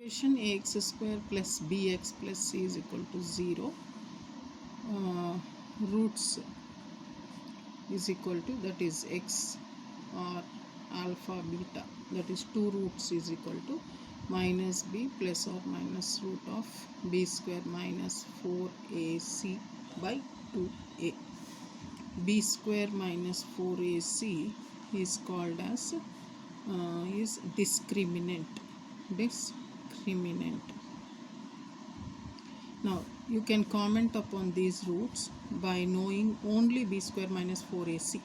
Equation ax square plus bx plus c is equal to 0. Roots is equal to, that is x or alpha beta, that is 2 roots is equal to minus b plus or minus root of b square minus 4ac by 2a. B square minus 4ac is called as is discriminant. Now you can comment upon these roots by knowing only b square minus 4ac,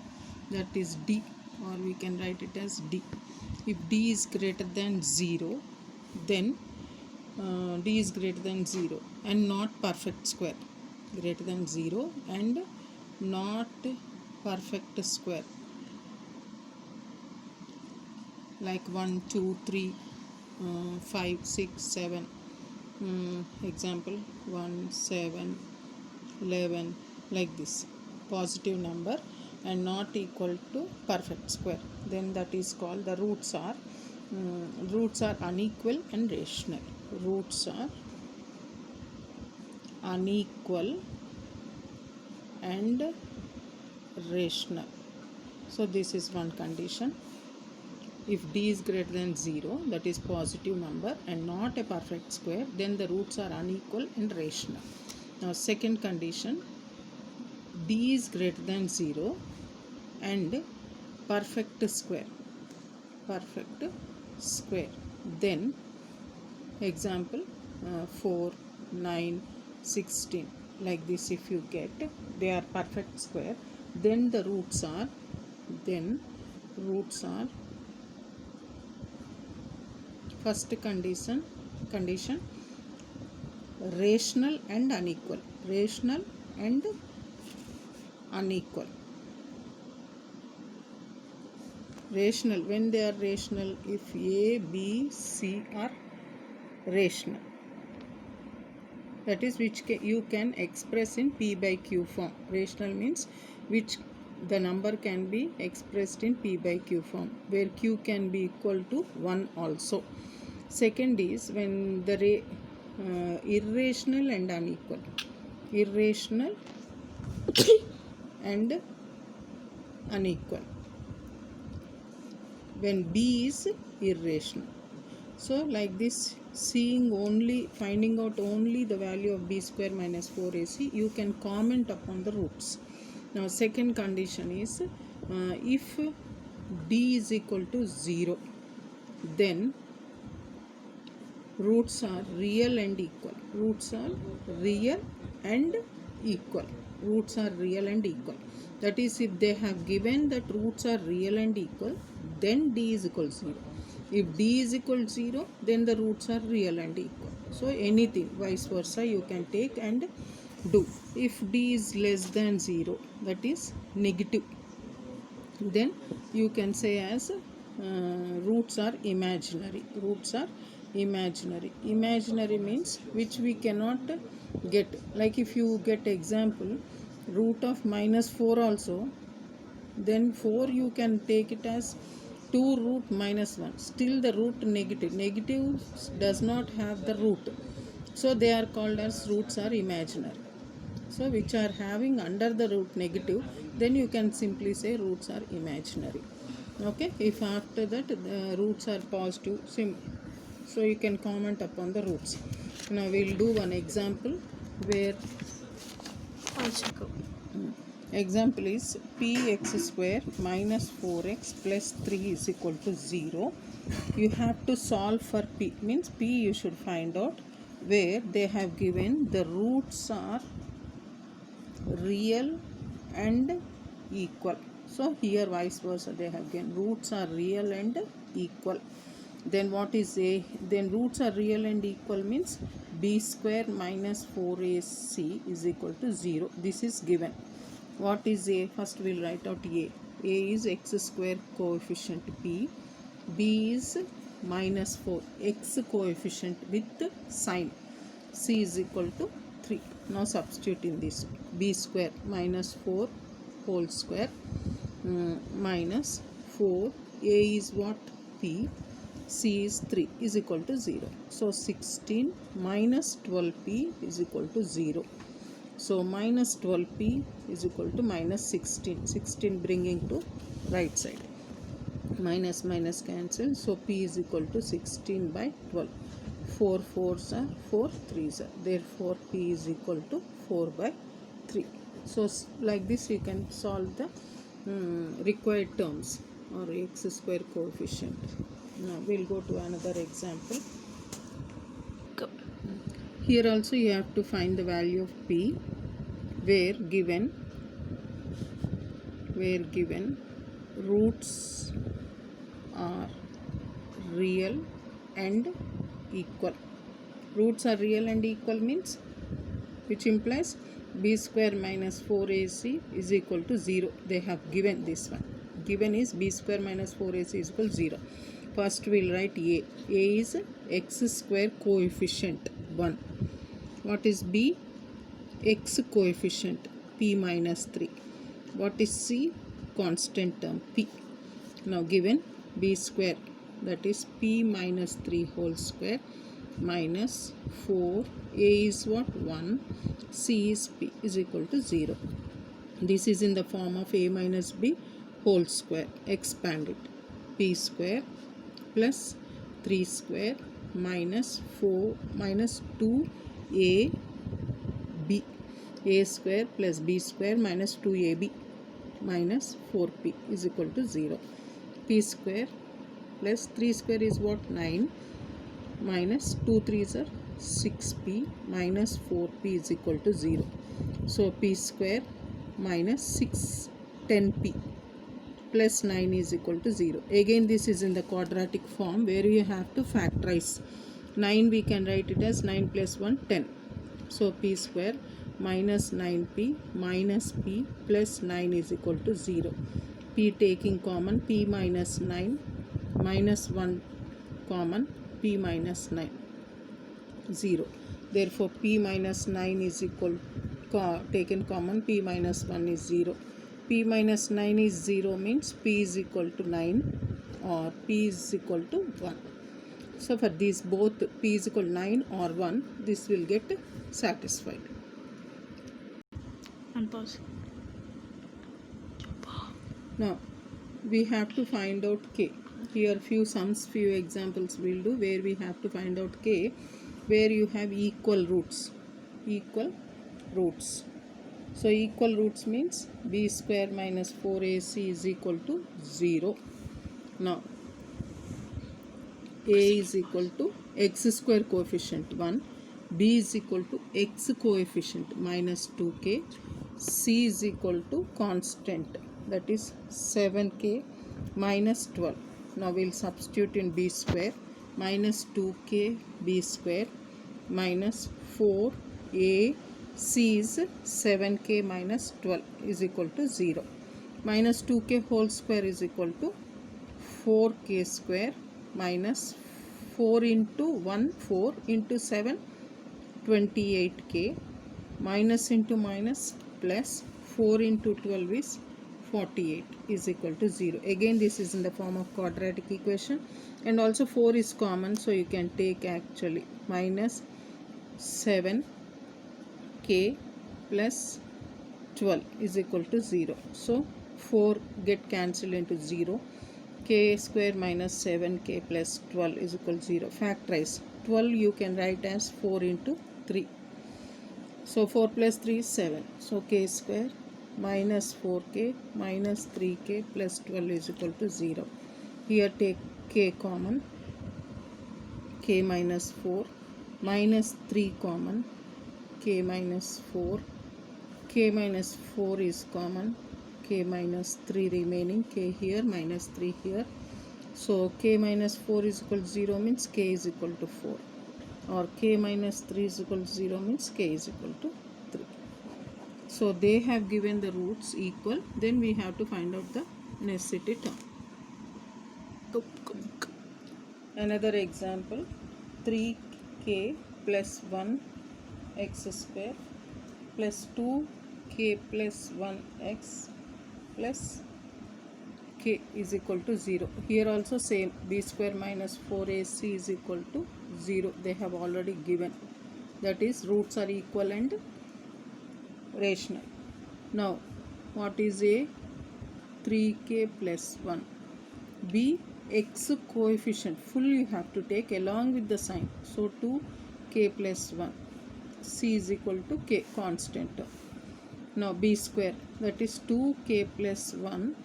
that is d, or we can write it as d. If d is greater than 0, then d is greater than 0 and not perfect square. Greater than 0 and not perfect square, like 1, 2, 3, 5, 6, 7. Example 1, 7, 11, like this. Positive number and not equal to perfect square, then that is called, the roots are unequal and rational. Roots are unequal and rational. So this is one condition. If d is greater than 0, that is positive number and not a perfect square, then the roots are unequal and rational. Now second condition, d is greater than 0 and perfect square, then example 4, 9, 16, like this. If you get they are perfect square, then the roots are first condition rational and unequal. Rational, when they are rational, if a, b, c are rational, that is which you can express in p by q form. Rational means which the number can be expressed in p by q form, where q can be equal to 1 also. Second is when the irrational and unequal. Irrational and unequal, when b is irrational. So like this, finding out only the value of b square minus 4ac, you can comment upon the roots. Now second condition is if d is equal to 0, then roots are real and equal. That is, if they have given that roots are real and equal, then d is equal to 0. If d is equal to 0, then the roots are real and equal. So anything, vice versa, you can take and do. If d is less than 0, that is negative, then you can say as roots are imaginary. Imaginary means which we cannot get. Like if you get example root of minus 4 also, then 4 you can take it as 2 root minus 1. Still the root negative. Negative does not have the root. So they are called as roots are imaginary. So which are having under the root negative, then you can simply say roots are imaginary. Okay, if after that the roots are positive, so you can comment upon the roots. Now we will do one example where example is px square minus 4x plus 3 is equal to 0. You have to solve for p, means p you should find out, where they have given the roots are real and equal. So here vice versa, they have given roots are real and equal. Then what is a? Then roots are real and equal means b square minus 4ac is equal to 0. This is given. What is a? First we will write out a. A is x square coefficient p. B is minus 4. X coefficient with sign. C is equal to 3. Now substitute in this. B square minus 4 whole square minus 4. A is what? P. C is 3 is equal to 0. So 16 minus 12p is equal to 0. So minus 12p is equal to minus 16. 16 bringing to right side. Minus minus cancel. So p is equal to 16 by 12. 4 4s are 4 3s are. Therefore p is equal to 4 by 3. So like this you can solve the required terms or x square coefficient. Now we'll go to another example. Here also you have to find the value of p where given roots are real and equal. Roots are real and equal means, which implies b square minus 4ac is equal to 0. They have given this one. Given is b square minus 4ac is equal to 0. First we'll write a. A is x square coefficient 1. What is b? X coefficient p minus 3. What is c? Constant term p. Now given b square, that is p minus 3 whole square minus 4. A is what? 1. C is p is equal to 0. This is in the form of a minus b whole square. Expand it. P square plus 3 square minus 4 minus 2ab. A square plus b square minus 2ab minus 4p is equal to 0. P square plus 3 square is what? 9 minus 2 3s are 6p minus 4p is equal to 0. So p square minus 6 10p plus 9 is equal to 0. Again this is in the quadratic form where you have to factorize. 9 we can write it as 9 plus 1 10. So p square minus 9p minus p plus 9 is equal to 0. P taking common, p minus 9 minus 1 common, p minus 9 0. Therefore p minus 9 is equal taken common, p minus 1 is 0. P minus 9 is 0 means p is equal to 9 or p is equal to 1. So for these both p is equal to 9 or 1, this will get satisfied. And pause. Now we have to find out k. Here few examples we'll do where we have to find out k, where you have equal roots. So equal roots means b square minus 4ac is equal to 0. Now a is equal to x square coefficient 1, b is equal to x coefficient minus 2k, c is equal to constant, that is 7k minus 12. Now we'll substitute in b square minus 2k b square minus 4a c is 7k minus 12 is equal to 0. Minus 2k whole square is equal to 4k square minus 4 into 1 4 into 7 28k minus into minus plus 4 into 12 is 48 is equal to 0. Again this is in the form of quadratic equation and also 4 is common, so you can take actually minus 7k plus 12 is equal to 0. So 4 get cancelled into 0. K square minus 7k plus 12 is equal to 0. Factorize. 12 you can write as 4 into 3. So 4 plus 3 is 7. So k square minus 4k minus 3k plus 12 is equal to 0. Here take k common. K minus 4 minus 3 common. K minus 4. K minus 4 is common. K minus 3 remaining, k here minus 3 here. So k minus 4 is equal to 0 means k is equal to 4, or k minus 3 is equal to 0 means k is equal to 3. So they have given the roots equal, then we have to find out the necessity term. Another example, 3k plus 1 x square plus 2k plus 1 x plus k is equal to 0. Here also same, b square minus 4ac is equal to 0. They have already given. That is, roots are equal and rational. Now, what is a? 3k plus 1. B, x coefficient full you have to take along with the sign. So 2k plus 1. C is equal to k, constant term. Now b square, that is 2k plus 1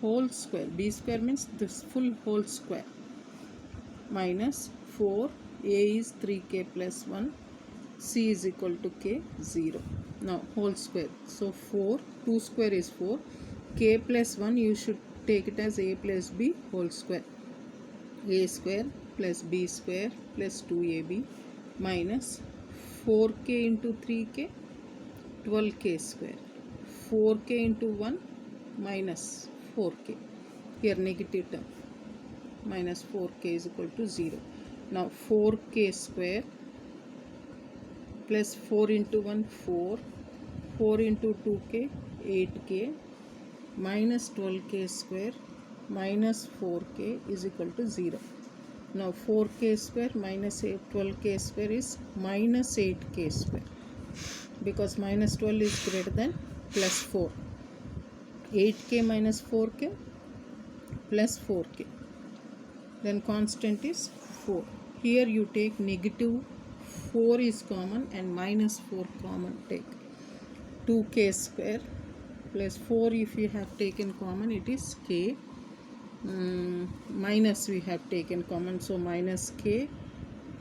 whole square. B square means this full whole square, minus 4. A is 3k plus 1. C is equal to k, 0. Now whole square. So 4, 2 square is 4. K plus 1 you should take it as a plus b whole square. A square plus b square plus 2ab minus 4k into 3k, 12k square. 4k into 1 minus 4k. Here negative term, minus 4k is equal to 0. Now 4k square plus 4 into 1 4, 4 into 2k 8k minus 12k square minus 4k is equal to 0. Now 4k square minus 12k square is minus 8k square, because minus 12 is greater than plus 4. 8k minus 4k plus 4k, then constant is 4. Here you take negative 4 is common and minus 4 common take. 2k square plus 4 if you have taken common, it is k. Minus we have taken common, so minus k,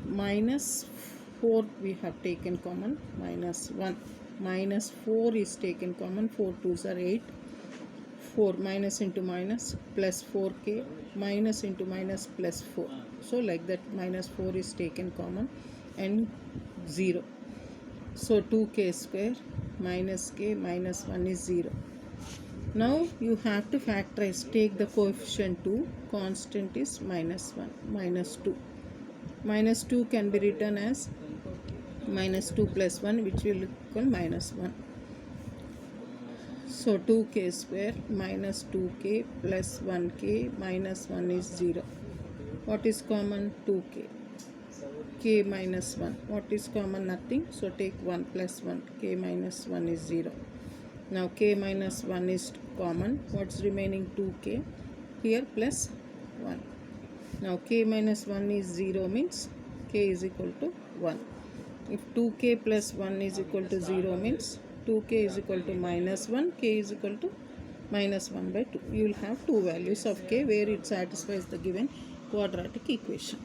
minus 4 we have taken common, minus 1. Minus 4 is taken common, 4 2s are 8. 4 minus into minus plus 4k, minus into minus plus 4. So like that, minus 4 is taken common and 0. So 2k square minus k minus 1 is 0. Now you have to factorize. Take the coefficient 2. Constant is minus 1, minus 2. Minus 2 can be written as minus 2 plus 1, which will equal minus 1. So 2k square minus 2k plus 1k minus 1 is 0. What is common? 2k. K minus 1. What is common? Nothing. So take 1 plus 1. K minus 1 is 0. Now k minus 1 is common. What's remaining? 2k. Here plus 1. Now k minus 1 is 0 means k is equal to 1. If 2k plus 1 is equal to 0 means 2k is equal to minus 1, k is equal to minus 1 by 2. You will have two values of k where it satisfies the given quadratic equation.